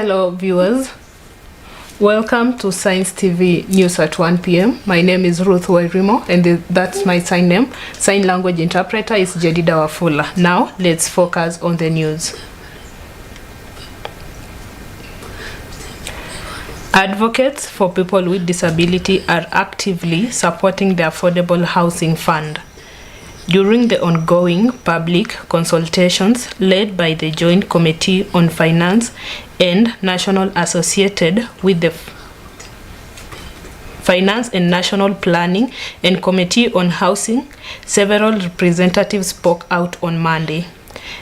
Hello viewers, welcome to Science TV News at 1 p.m. My name is Ruth WAIRIMU and that's my sign name. Sign language interpreter is Jedida Wafula. Now let's focus on the news. Advocates for people with disability are actively supporting the Affordable Housing Fund. During the ongoing public consultations led by the Joint Committee on Finance and National Associated with the Finance and National Planning and Committee on Housing, several representatives spoke out on Monday.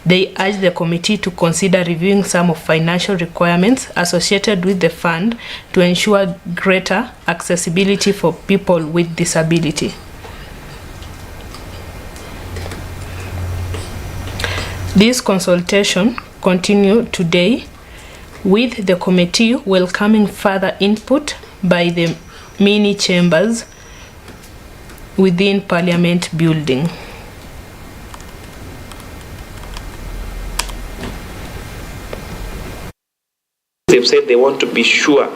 They urged the committee to consider reviewing some of financial requirements associated with the fund to ensure greater accessibility for people with disability. This consultation continued today, with the committee welcoming further input by the many chambers within Parliament building. They've said they want to be sure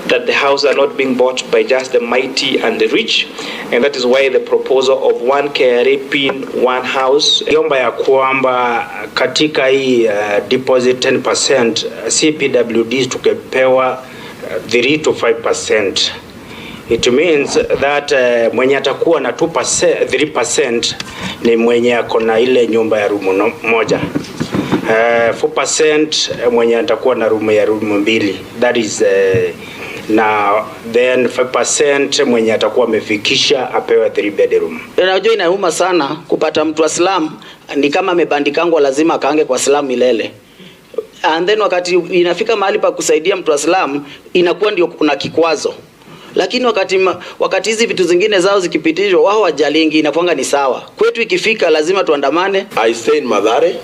that the houses are not being bought by just the mighty and the rich, and that is why the proposal of one KRA pin, one house. Yomba ya kwamba katika hii deposit 10%, CPWDs tukepewa 3 to 5%. It means that mwenye atakuwa na 3% ni mwenye akona ile nyumba ya rumu moja. 4% mwenye atakuwa na rumu ya rumu mbili. That is na then 5% mwenye atakuwa amefikisha apewe 3 bedroom. Unajua inauma sana kupata mtu wa slum ni kama amebandikangwa lazima akaange kwa slum milele. And then wakati inafika mahali pa kusaidia mtu wa slum inakuwa ndio kuna kikwazo. Lakini wakati hizi vitu zingine zao zikipitishwa wao wajalingi inakuanga ni sawa. Kwetu ikifika lazima tuandamane. I stay in Mathare.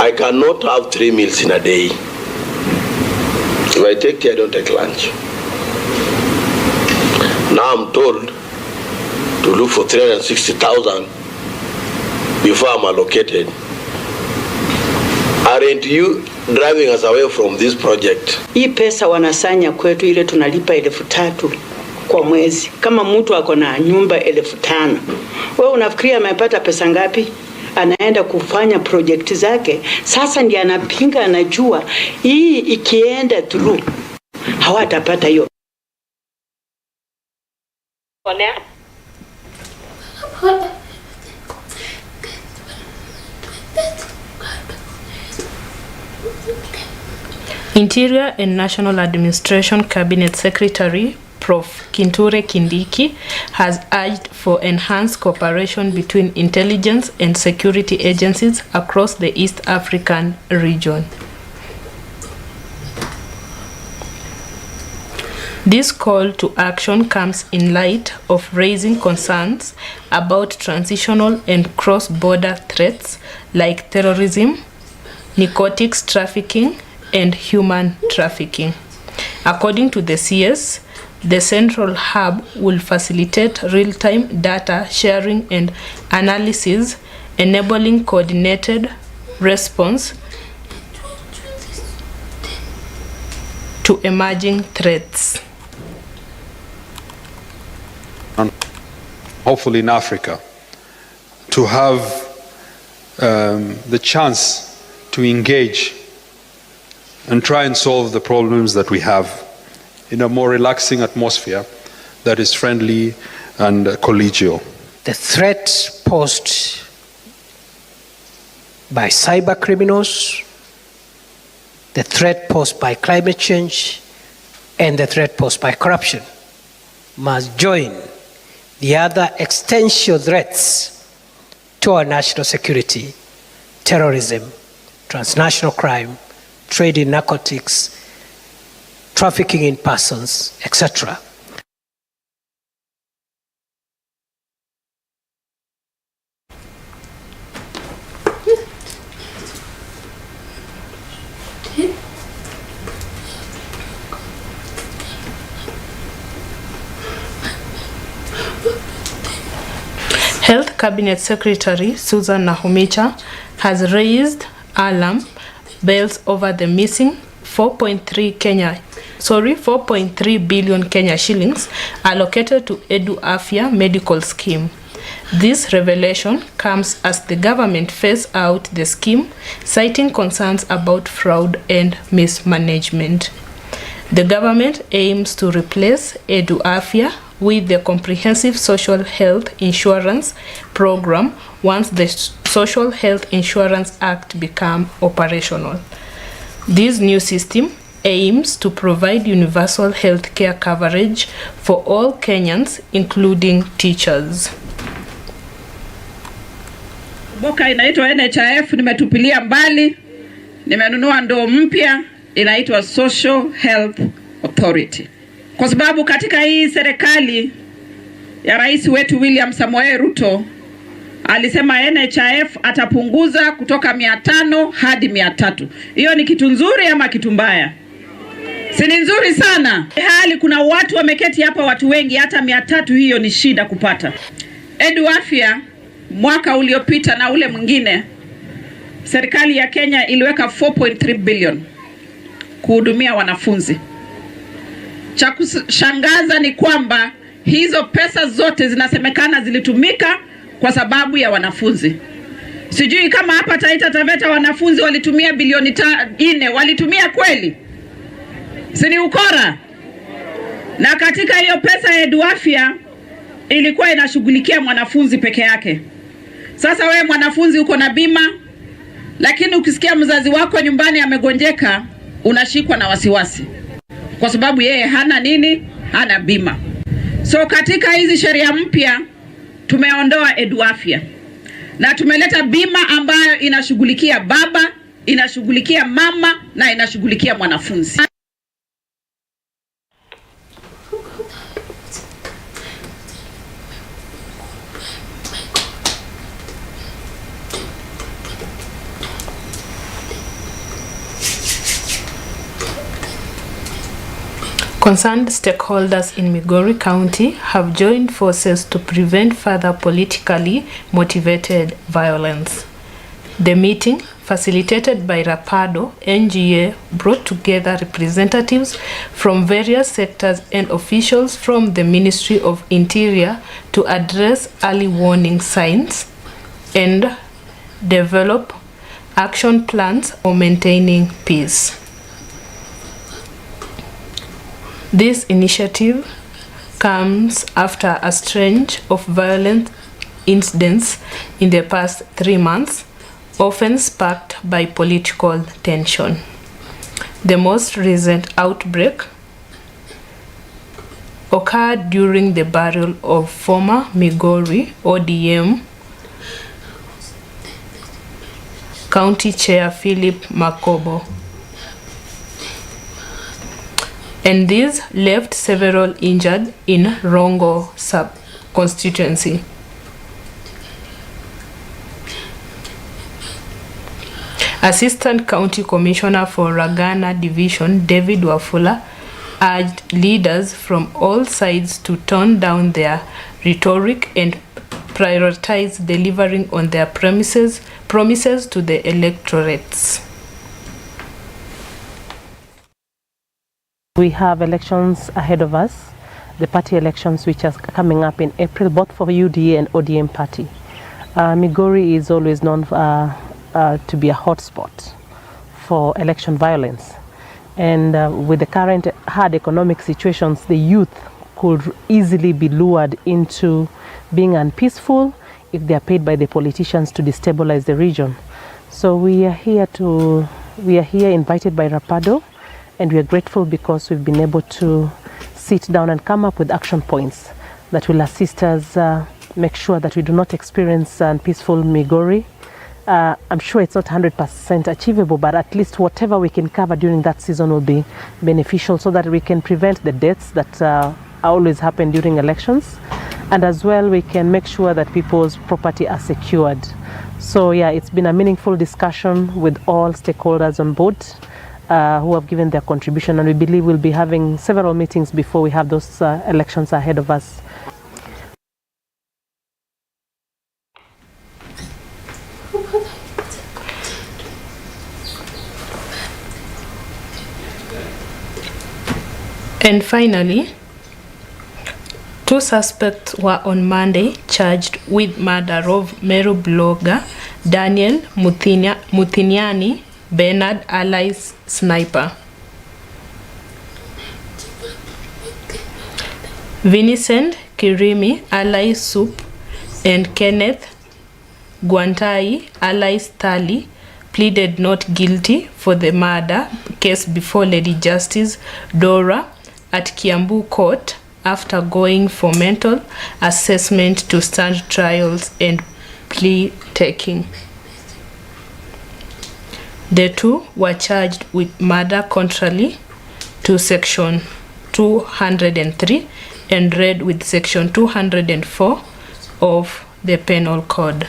I cannot have 3 meals in a day. If I take tea, I don't take lunch. Now I'm told to look for 360,000 before I'm allocated. Aren't you driving us away from this project? Hii pesa wanasanya kwetu ile tunalipa 3,000 kwa mwezi. Kama mtu ako na nyumba 5,000. Wewe unafikiria amepata pesa ngapi? Anaenda kufanya project zake. Sasa ndiye anapinga, anajua hii ikienda through hawatapata hiyo. Interior and National Administration Cabinet Secretary Prof. Kinture Kindiki has urged for enhanced cooperation between intelligence and security agencies across the East African region. This call to action comes in light of raising concerns about transitional and cross-border threats like terrorism, narcotics trafficking, and human trafficking. According to the CS, the central hub will facilitate real-time data sharing and analysis, enabling coordinated response to emerging threats. And hopefully in Africa, to have the chance to engage and try and solve the problems that we have in a more relaxing atmosphere that is friendly and collegial. The threats posed by cyber criminals, the threat posed by climate change, and the threat posed by corruption must join the other existential threats to our national security: terrorism, transnational crime, trade in narcotics, trafficking in persons, etc. Health Cabinet Secretary Susan Nahumicha has raised alarm bells over the missing 4.3 billion Kenya shillings allocated to Edu Afya medical scheme. This revelation comes as the government phased out the scheme, citing concerns about fraud and mismanagement. The government aims to replace Edu Afya with the Comprehensive Social Health Insurance Program once the Social Health Insurance Act becomes operational. This new system aims to provide universal health care coverage for all Kenyans, including teachers. Boka inaitwa NHIF nimetupilia mbali, nimenunua ndoo mpya inaitwa Social Health Authority. Kwa sababu katika hii serikali ya rais wetu William Samoei Ruto alisema NHIF atapunguza kutoka 500 hadi 300. Hiyo ni kitu nzuri ama kitu mbaya? Si ni nzuri sana. Hali kuna watu wameketi hapa, watu wengi, hata 300 hiyo ni shida kupata. Edu Afya mwaka uliopita na ule mwingine, serikali ya Kenya iliweka 4.3 billion kuhudumia wanafunzi. Cha kushangaza ni kwamba hizo pesa zote zinasemekana zilitumika kwa sababu ya wanafunzi. Sijui kama hapa Taita Taveta wanafunzi walitumia bilioni 4, walitumia kweli? Si ni ukora? Na katika hiyo pesa ya Edu Afya ilikuwa inashughulikia mwanafunzi peke yake. Sasa wewe mwanafunzi uko na bima, lakini ukisikia mzazi wako nyumbani amegonjeka, unashikwa na wasiwasi. Kwa sababu yeye hana nini? Hana bima. So katika hizi sheria mpya tumeondoa Edu Afya na tumeleta bima ambayo inashughulikia baba, inashughulikia mama na inashughulikia mwanafunzi. Concerned stakeholders in Migori County have joined forces to prevent further politically motivated violence. The meeting, facilitated by Rapado, NGA, brought together representatives from various sectors and officials from the Ministry of Interior to address early warning signs and develop action plans for maintaining peace. This initiative comes after a stretch of violent incidents in the past 3 months, often sparked by political tension. The most recent outbreak occurred during the burial of former Migori ODM County Chair Philip Makobo, and this left several injured in Rongo sub-constituency. Assistant County Commissioner for Ragana Division, David Wafula, urged leaders from all sides to tone down their rhetoric and prioritize delivering on their promises to the electorates. We have elections ahead of us, the party elections which are coming up in April, both for UDA and ODM party. Migori is always known to be a hotspot for election violence. And with the current hard economic situations, the youth could easily be lured into being unpeaceful if they are paid by the politicians to destabilize the region. So we are here invited by Rapado, and we are grateful because we've been able to sit down and come up with action points that will assist us make sure that we do not experience unpeaceful Migori. I'm sure it's not 100% achievable, but at least whatever we can cover during that season will be beneficial so that we can prevent the deaths that always happen during elections. And as well, we can make sure that people's property are secured. So yeah, it's been a meaningful discussion with all stakeholders on board who have given their contribution, and we believe we'll be having several meetings before we have those elections ahead of us. And finally, 2 suspects were on Monday charged with murder of Meru blogger Daniel Muthinyani Bernard alias Sniper. Vincent Kirimi alias Soup and Kenneth Gwantai alias Tali pleaded not guilty for the murder case before Lady Justice Dora at Kiambu Court after going for mental assessment to stand trials and plea taking. The 2 were charged with murder contrary to Section 203 and read with Section 204 of the Penal Code.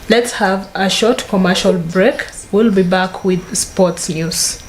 Let's have a short commercial break. We'll be back with sports news.